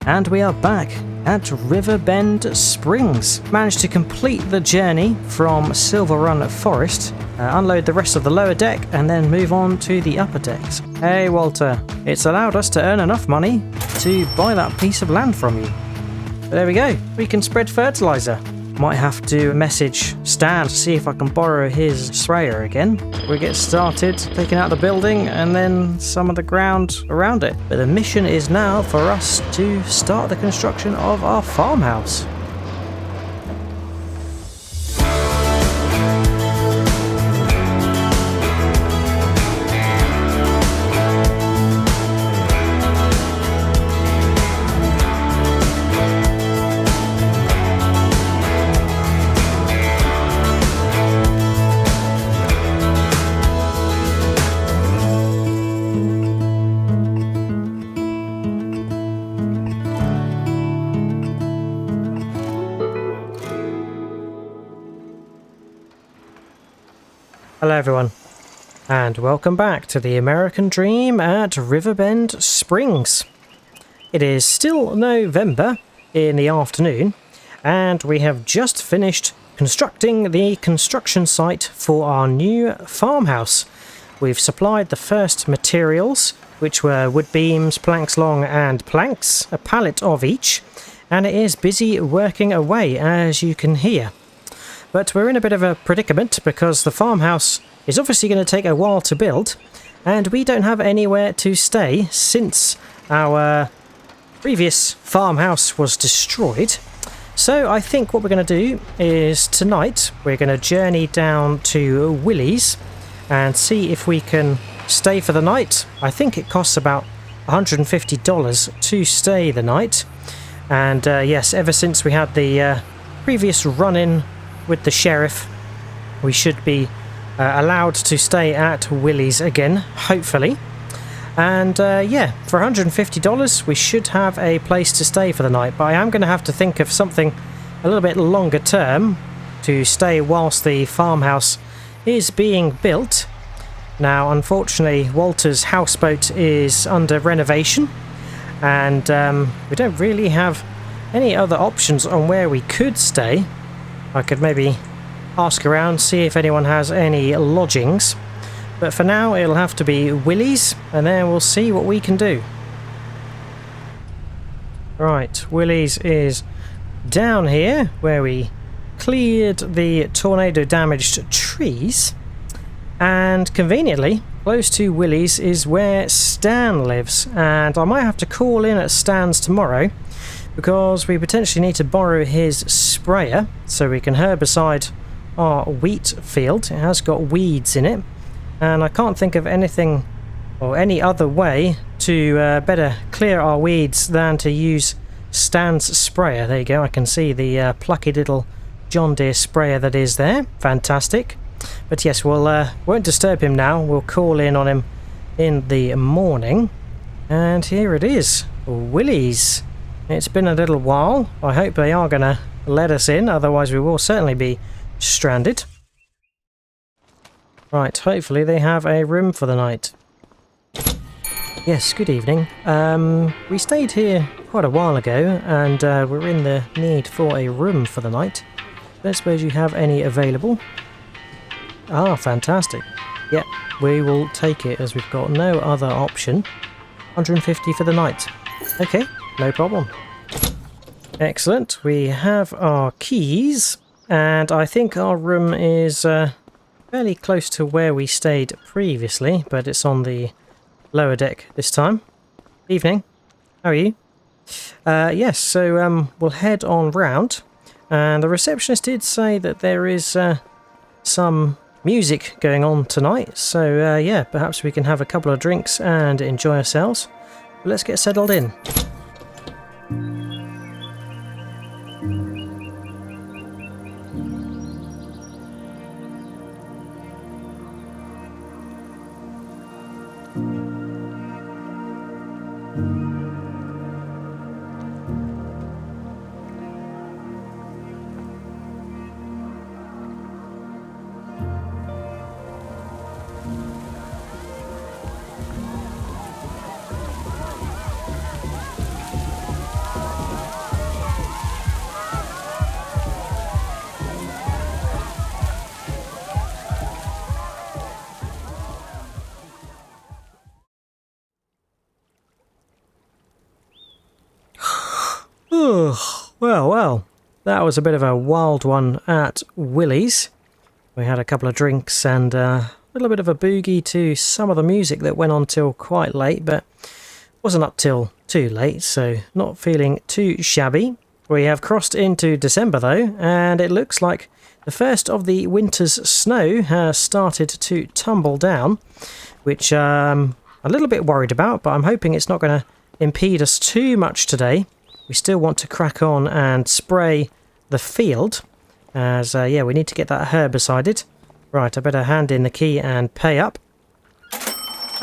And we are back at Riverbend Springs. Managed to complete the journey from Silver Run Forest, unload the rest of the lower deck, and then move on to the upper decks. Hey Walter, it's allowed us to earn enough money to buy that piece of land from you. But there we go, we can spread fertilizer. Might have to message Stan to see if I can borrow his sprayer again. We get started taking out the building and then some of the ground around it. But the mission is now for us to start the construction of our farmhouse. Hello everyone, and welcome back to the American Dream at Riverbend Springs. It is still November in the afternoon, and we have just finished constructing the construction site for our new farmhouse. We've supplied the first materials, which were wood beams, planks long and planks, a pallet of each, and it is busy working away, as you can hear. But we're in a bit of a predicament because the farmhouse is obviously going to take a while to build, and we don't have anywhere to stay since our previous farmhouse was destroyed. So I think what we're going to do is tonight we're going to journey down to Willie's and see if we can stay for the night. I think it costs about $150 to stay the night. And yes, ever since we had the previous run-in with the sheriff, we should be allowed to stay at Willie's again, hopefully. And yeah, for $150 we should have a place to stay for the night, but I am going to have to think of something a little bit longer term to stay whilst the farmhouse is being built. Now unfortunately Walter's houseboat is under renovation, and we don't really have any other options on where we could stay. I could maybe ask around, see if anyone has any lodgings. But for now, it'll have to be Willie's, and then we'll see what we can do. Right, Willie's is down here, where we cleared the tornado-damaged trees. And conveniently, close to Willie's is where Stan lives. And I might have to call in at Stan's tomorrow, because we potentially need to borrow his sprayer so we can herbicide our wheat field. It has got weeds in it, and I can't think of anything or any other way to better clear our weeds than to use Stan's sprayer. There you go, I can see the plucky little John Deere sprayer that is there. Fantastic. But yes, we'll won't disturb him now. We'll call in on him in the morning. And here it is, Willie's. It's been a little while. I hope they are going to let us in, otherwise we will certainly be stranded. Right, hopefully they have a room for the night. Yes, good evening. We stayed here quite a while ago, and we're in the need for a room for the night. Don't suppose you have any available? Ah, fantastic. Yep, we will take it as we've got no other option. 150 for the night. Okay. No problem. Excellent. We have our keys, and I think our room is fairly close to where we stayed previously, but it's on the lower deck this time. Evening. How are you? Yes, so we'll head on round, and the receptionist did say that there is some music going on tonight, so yeah, perhaps we can have a couple of drinks and enjoy ourselves. But let's get settled in. Well, that was a bit of a wild one at Willie's. We had a couple of drinks and a little bit of a boogie to some of the music that went on till quite late, but wasn't up till too late, so not feeling too shabby. We have crossed into December though, and it looks like the first of the winter's snow has started to tumble down, which I'm a little bit worried about, but I'm hoping it's not going to impede us too much today. We still want to crack on and spray the field, as yeah, we need to get that herbicided. Right, I better hand in the key and pay up.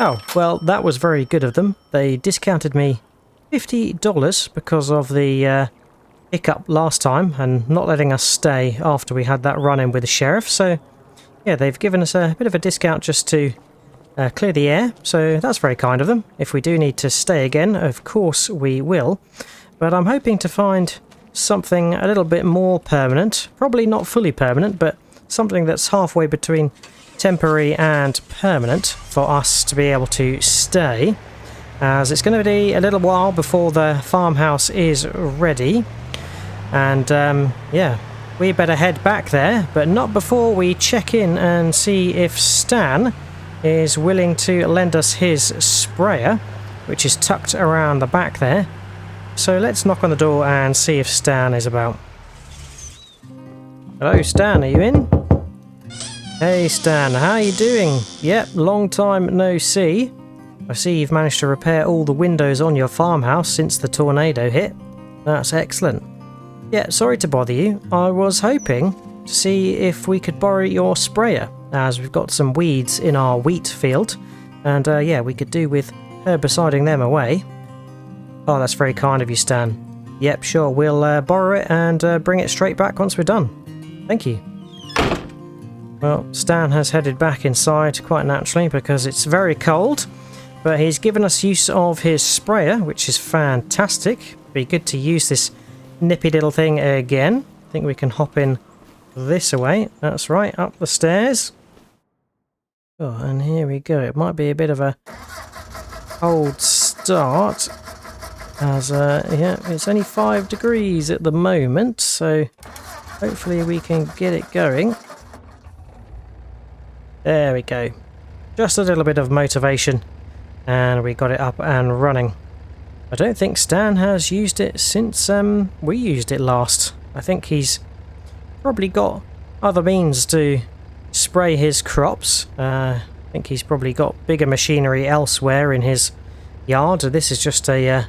Oh, well, that was very good of them. They discounted me $50 because of the hiccup last time and not letting us stay after we had that run-in with the sheriff. So, yeah, they've given us a bit of a discount just to clear the air. So that's very kind of them. If we do need to stay again, of course we will. But I'm hoping to find something a little bit more permanent. Probably not fully permanent, but something that's halfway between temporary and permanent for us to be able to stay, as it's going to be a little while before the farmhouse is ready. And yeah, we better head back there, but not before we check in and see if Stan is willing to lend us his sprayer, which is tucked around the back there. So let's knock on the door and see if Stan is about. Hello Stan, are you in? Hey Stan, how are you doing? Yep, long time no see. I see you've managed to repair all the windows on your farmhouse since the tornado hit. That's excellent. Yeah, sorry to bother you. I was hoping to see if we could borrow your sprayer, as we've got some weeds in our wheat field, and yeah, we could do with herbiciding them away. Oh, that's very kind of you, Stan. Yep, sure, we'll borrow it and bring it straight back once we're done. Thank you. Well, Stan has headed back inside quite naturally because it's very cold, but he's given us use of his sprayer, which is fantastic. Be good to use this nippy little thing again. I think we can hop in this way. That's right, up the stairs. Oh, and here we go. It might be a bit of a cold start, as yeah, it's only 5 degrees at the moment, so hopefully we can get it going. There we go. Just a little bit of motivation and we got it up and running. I don't think Stan has used it since we used it last. I think he's probably got other means to spray his crops. I think he's probably got bigger machinery elsewhere in his yard. This is just a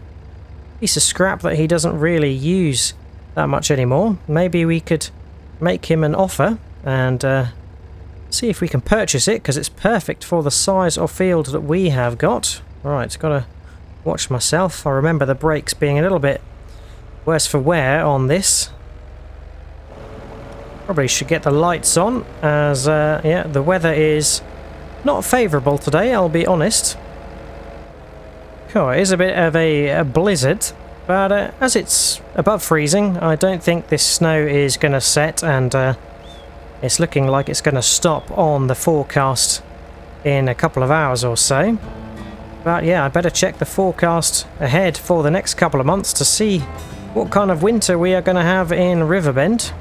piece of scrap that he doesn't really use that much anymore. Maybe we could make him an offer and see if we can purchase it, because it's perfect for the size of field that we have got. Right, gotta watch myself. I remember the brakes being a little bit worse for wear on this. Probably should get the lights on, as yeah, the weather is not favourable today, I'll be honest. Cool, it is a bit of a blizzard, but as it's above freezing, I don't think this snow is going to set, and it's looking like it's going to stop on the forecast in a couple of hours or so. But yeah, I better check the forecast ahead for the next couple of months to see what kind of winter we are going to have in Riverbend.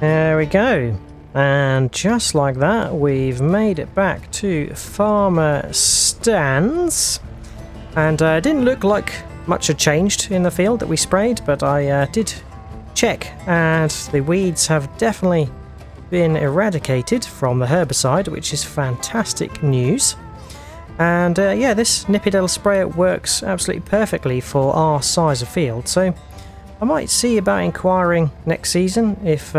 There we go. And just like that, we've made it back to Farmer Stan's. And it didn't look like much had changed in the field that we sprayed, but I did check, and the weeds have definitely been eradicated from the herbicide, which is fantastic news. And yeah, this nippy little sprayer works absolutely perfectly for our size of field, so I might see about inquiring next season if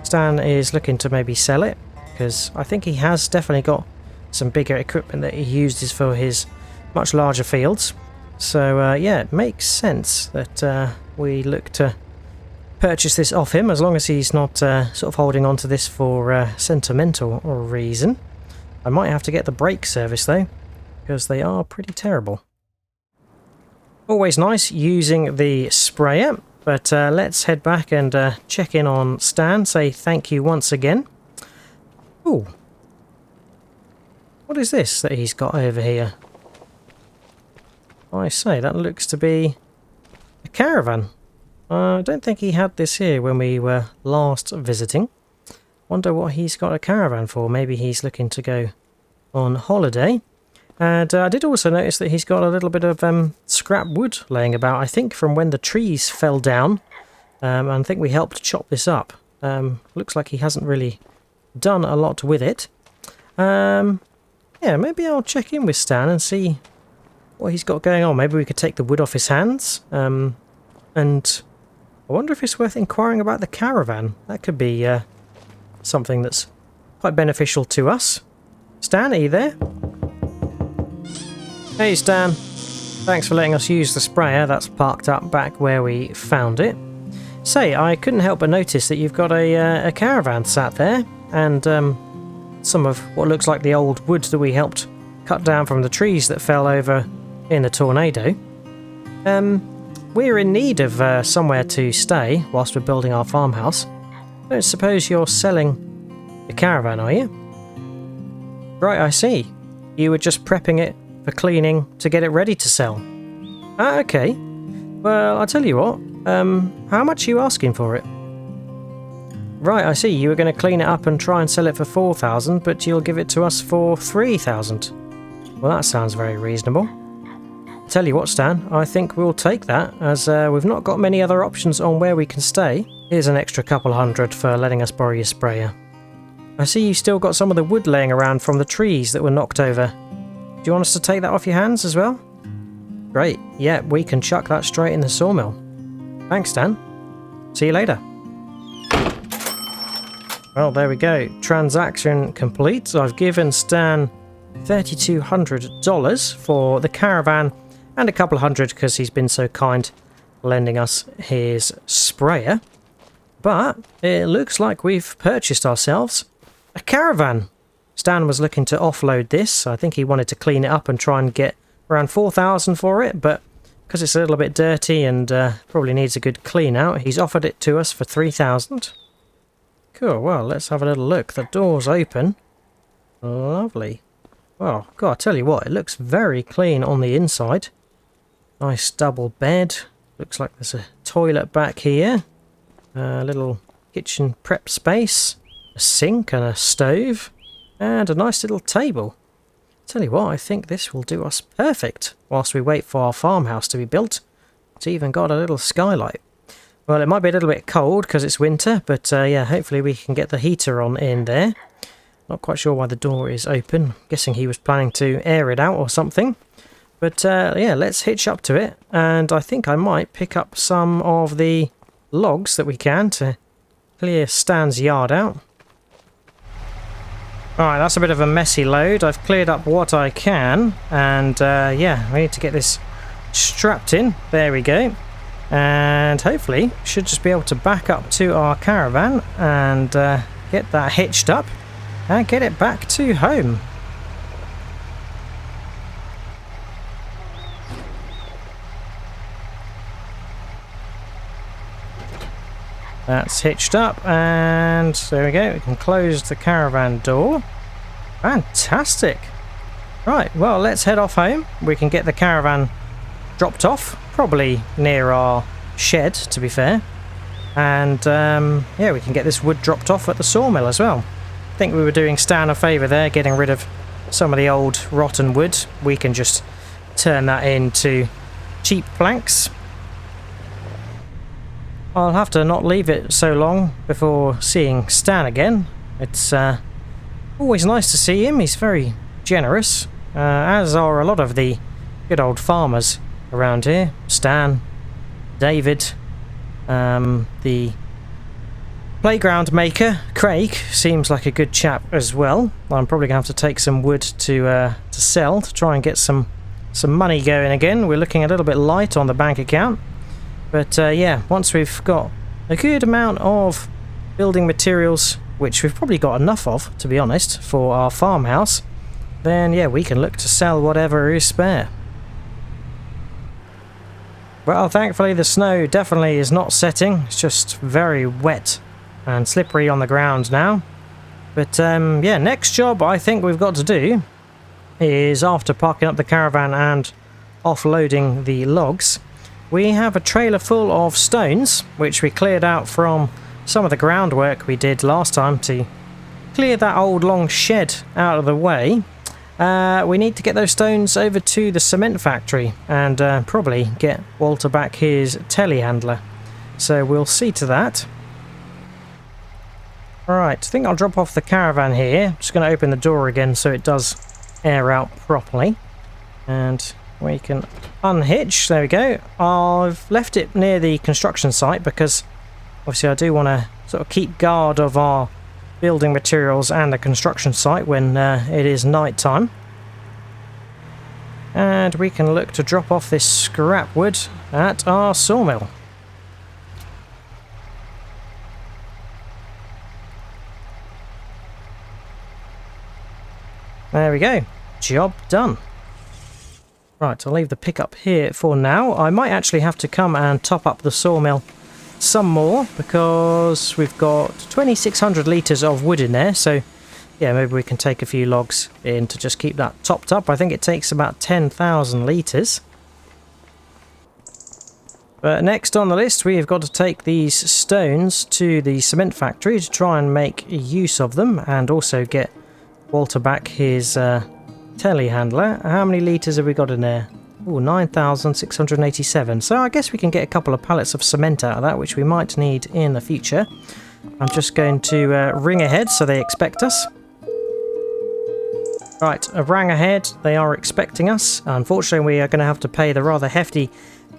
Stan is looking to maybe sell it, because I think he has definitely got some bigger equipment that he uses for his much larger fields. So yeah, it makes sense that we look to purchase this off him, as long as he's not sort of holding on to this for sentimental reason. I might have to get the brake service though, because they are pretty terrible. Always nice using the sprayer, but let's head back and check in on Stan, say thank you once again. Ooh. What is this that he's got over here? I say, that looks to be a caravan. I don't think he had this here when we were last visiting. Wonder what he's got a caravan for. Maybe he's looking to go on holiday. And I did also notice that he's got a little bit of scrap wood laying about, I think from when the trees fell down. And I think we helped chop this up. Looks like he hasn't really done a lot with it. Yeah, maybe I'll check in with Stan and see what he's got going on. Maybe we could take the wood off his hands. And I wonder if it's worth inquiring about the caravan. That could be something that's quite beneficial to us. Stan, are you there? Hey Stan, thanks for letting us use the sprayer that's parked up back where we found it. Say, I couldn't help but notice that you've got a caravan sat there, and some of what looks like the old wood that we helped cut down from the trees that fell over in the tornado. We're in need of somewhere to stay whilst we're building our farmhouse. I don't suppose you're selling the caravan, are you? Right, I see. You were just prepping it for cleaning to get it ready to sell. Ah, okay. Well, I'll tell you what. How much are you asking for it? Right, I see. You were going to clean it up and try and sell it for 4,000, but you'll give it to us for 3,000. Well, that sounds very reasonable. Tell you what, Stan, I think we'll take that, as we've not got many other options on where we can stay. Here's an extra couple hundred for letting us borrow your sprayer. I see you've still got some of the wood laying around from the trees that were knocked over. Do you want us to take that off your hands as well? Great, yeah, we can chuck that straight in the sawmill. Thanks, Stan. See you later. Well, there we go. Transaction complete. I've given Stan $3,200 for the caravan, and a couple hundred because he's been so kind lending us his sprayer. But it looks like we've purchased ourselves a caravan. Stan was looking to offload this. I think he wanted to clean it up and try and get around 4,000 for it, but because it's a little bit dirty and probably needs a good clean out, he's offered it to us for 3,000. Cool, well, let's have a little look. The door's open. Lovely. Well, God, I tell you what, it looks very clean on the inside. Nice double bed. Looks like there's a toilet back here. A little kitchen prep space. A sink and a stove. And a nice little table. Tell you what, I think this will do us perfect whilst we wait for our farmhouse to be built. It's even got a little skylight. Well, it might be a little bit cold because it's winter, but yeah, hopefully we can get the heater on in there. Not quite sure why the door is open. Guessing he was planning to air it out or something. But yeah, let's hitch up to it. And I think I might pick up some of the logs that we can to clear Stan's yard out. Alright, that's a bit of a messy load. I've cleared up what I can. And yeah, we need to get this strapped in. There we go. And hopefully should just be able to back up to our caravan and get that hitched up and get it back to home. That's hitched up, and there we go. We can close the caravan door. Fantastic. Right, well, let's head off home. We can get the caravan dropped off, probably near our shed, to be fair. And yeah, we can get this wood dropped off at the sawmill as well. I think we were doing Stan a favour there, getting rid of some of the old rotten wood. We can just turn that into cheap planks. I'll have to not leave it so long before seeing Stan again. It's always nice to see him. He's very generous, as are a lot of the good old farmers around here. Stan, David, the playground maker, Craig, seems like a good chap as well. I'm probably going to have to take some wood to sell to try and get some money going again. We're looking a little bit light on the bank account. But yeah, once we've got a good amount of building materials, which we've probably got enough of, to be honest, for our farmhouse, then yeah, we can look to sell whatever is spare. Well, thankfully the snow definitely is not setting. It's just very wet and slippery on the ground now. But yeah, next job I think we've got to do is, after parking up the caravan and offloading the logs, we have a trailer full of stones, which we cleared out from some of the groundwork we did last time to clear that old long shed out of the way. We need to get those stones over to the cement factory and probably get Walter back his telehandler. So we'll see to that. Alright, I think I'll drop off the caravan here. Just going to open the door again so it does air out properly. And we can unhitch. There we go. I've left it near the construction site because obviously I do want to sort of keep guard of our building materials and the construction site when it is night time. And we can look to drop off this scrap wood at our sawmill. There we go. Job done. Right, I'll leave the pickup here for now. I might actually have to come and top up the sawmill some more because we've got 2,600 litres of wood in there. So yeah, maybe we can take a few logs in to just keep that topped up. I think it takes about 10,000 litres. But next on the list, we have got to take these stones to the cement factory to try and make use of them and also get Walter back his telehandler. How many litres have we got in there? Oh, 9,687. So I guess we can get a couple of pallets of cement out of that, which we might need in the future. I'm just going to ring ahead so they expect us. Right, I've rang ahead. They are expecting us. Unfortunately, we are going to have to pay the rather hefty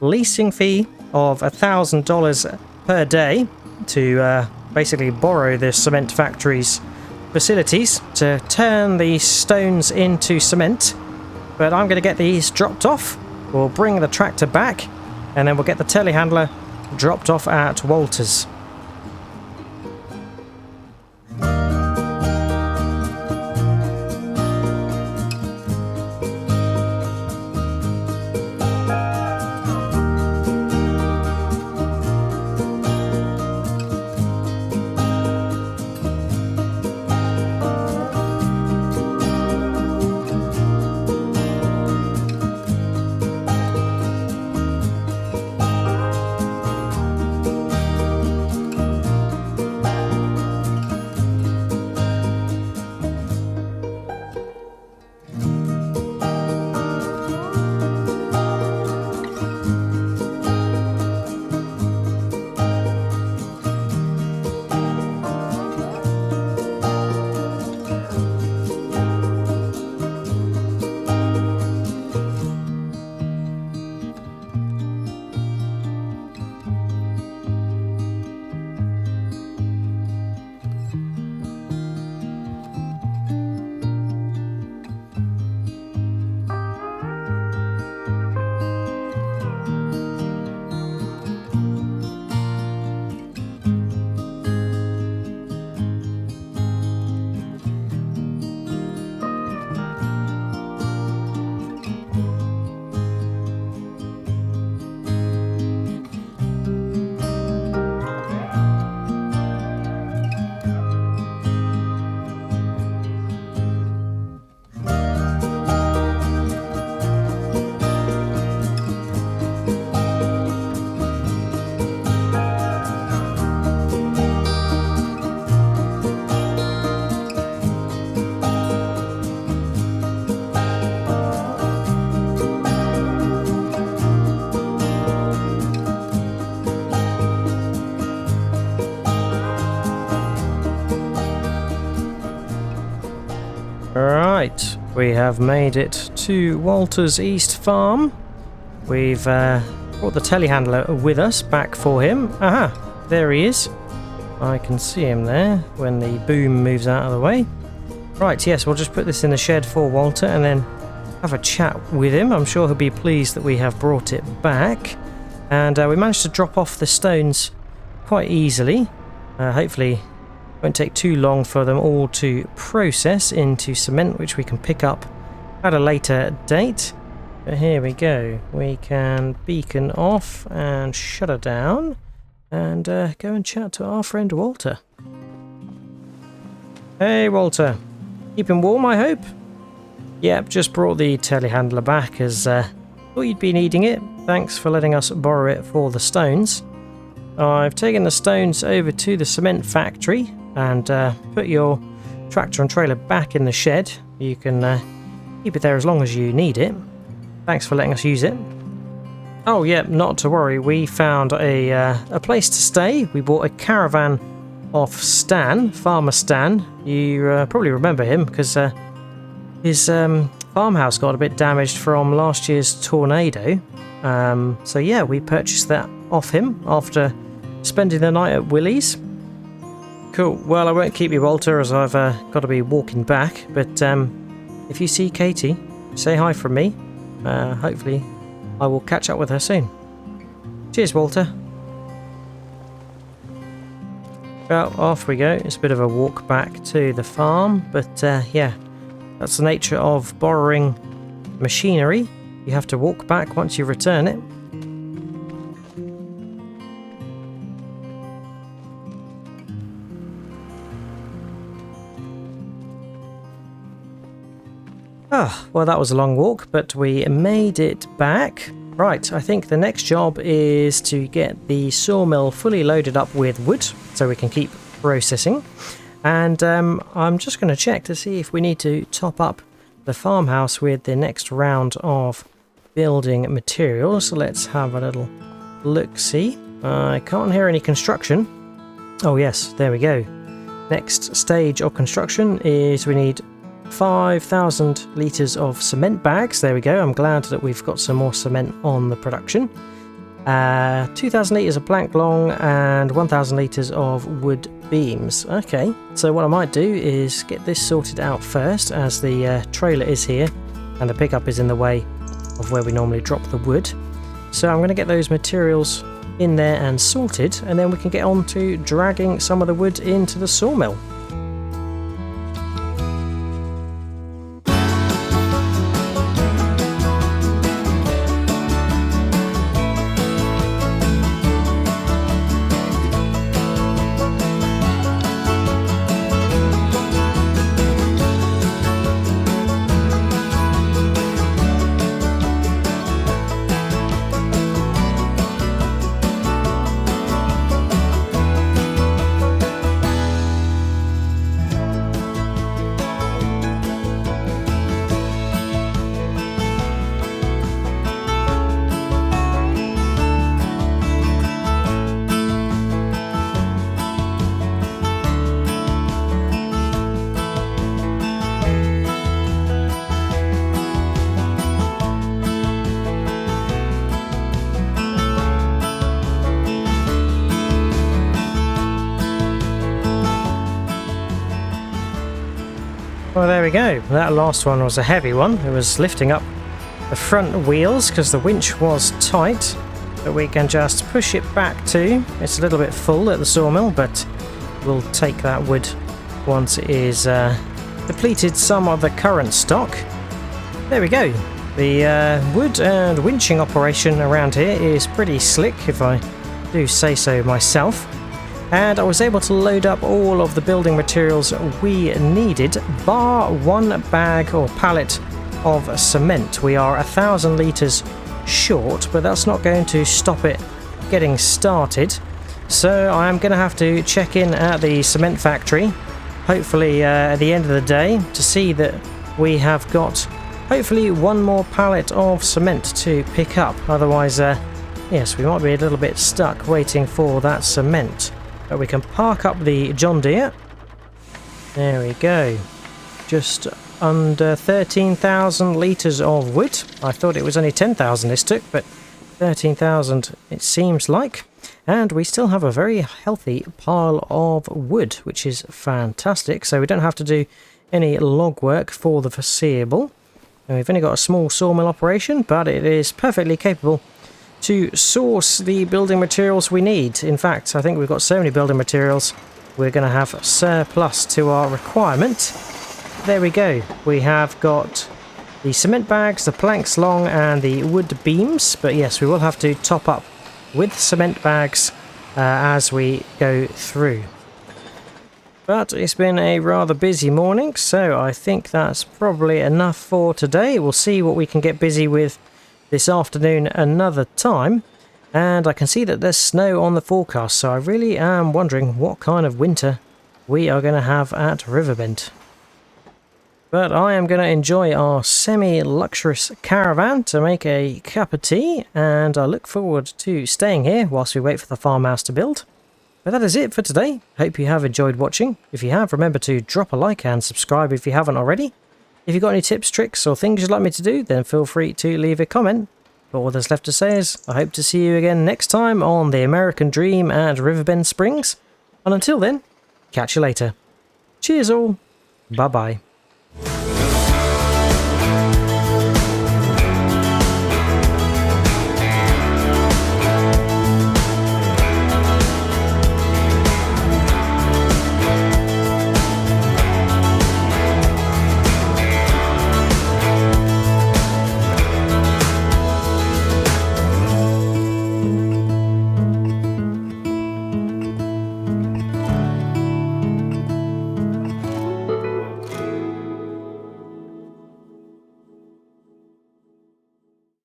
leasing fee of $1,000 per day to basically borrow the cement factory's facilities to turn the stones into cement. But I'm going to get these dropped off. We'll bring the tractor back and then we'll get the telehandler dropped off at Walter's. We have made it to Walter's East Farm. We've brought the telehandler with us back for him. Aha, there he is. I can see him there when the boom moves out of the way. Right, yes, we'll just put this in the shed for Walter and then have a chat with him. I'm sure he'll be pleased that we have brought it back. And we managed to drop off the stones quite easily. Hopefully it won't take too long for them all to process into cement, which we can pick up at a later date. But here we go. We can beacon off and shutter down and go and chat to our friend Walter. Hey Walter, keeping warm I hope? Yep, just brought the telehandler back as thought you'd be needing it. Thanks for letting us borrow it for the stones. I've taken the stones over to the cement factory and put your tractor and trailer back in the shed. You can keep it there as long as you need it. Thanks for letting us use it. Oh yeah, not to worry. We found a place to stay. We bought a caravan off Stan, Farmer Stan. You probably remember him because his farmhouse got a bit damaged from last year's tornado. So yeah, we purchased that off him after spending the night at Willie's. Cool. Well, I won't keep you, Walter, as I've got to be walking back. But if you see Katie, say hi from me. Hopefully I will catch up with her soon. Cheers, Walter. Well, off we go. It's a bit of a walk back to the farm, but yeah, that's the nature of borrowing machinery. You have to walk back once you return it. Ah, well, that was a long walk, but we made it back. Right, I think the next job is to get the sawmill fully loaded up with wood so we can keep processing. And I'm just going to check to see if we need to top up the farmhouse with the next round of building materials. So let's have a little look-see. I can't hear any construction. Oh yes, there we go. Next stage of construction is we need 5,000 litres of cement bags. There we go. I'm glad that we've got some more cement on the production. 2,000 litres of plank long and 1,000 litres of wood beams. Okay, so what I might do is get this sorted out first, as the trailer is here and the pickup is in the way of where we normally drop the wood. So I'm going to get those materials in there and sorted, and then we can get on to dragging some of the wood into the sawmill. Well, there we go. That last one was a heavy one. It was lifting up the front wheels because the winch was tight, but we can just push it back too. It's a little bit full at the sawmill, but we'll take that wood once it is depleted some of the current stock. There we go. The wood and winching operation around here is pretty slick, if I do say so myself. And I was able to load up all of the building materials we needed, bar one bag or pallet of cement. We are 1,000 litres short, but that's not going to stop it getting started. So I'm going to have to check in at the cement factory, hopefully at the end of the day, to see that we have got hopefully one more pallet of cement to pick up. Otherwise, yes, we might be a little bit stuck waiting for that cement. But we can park up the John Deere. There we go. Just under 13,000 litres of wood. I thought it was only 10,000 this took, but 13,000 it seems like. And we still have a very healthy pile of wood, which is fantastic. So we don't have to do any log work for the foreseeable. And we've only got a small sawmill operation, but it is perfectly capable to source the building materials we need. In fact, I think we've got so many building materials, we're going to have surplus to our requirement. There we go. We have got the cement bags, the planks long, and the wood beams. But yes, we will have to top up with cement bags as we go through. But it's been a rather busy morning, so I think that's probably enough for today. We'll see what we can get busy with this afternoon another time. And I can see that there's snow on the forecast, so I really am wondering what kind of winter we are going to have at Riverbend. But I am going to enjoy our semi-luxurious caravan to make a cup of tea, and I look forward to staying here whilst we wait for the farmhouse to build. But that is it for today. Hope you have enjoyed watching. If you have, remember to drop a like and subscribe if you haven't already. If you've got any tips, tricks, or things you'd like me to do, then feel free to leave a comment. But all there's left to say is, I hope to see you again next time on the American Dream at Riverbend Springs. And until then, catch you later. Cheers all. Bye bye.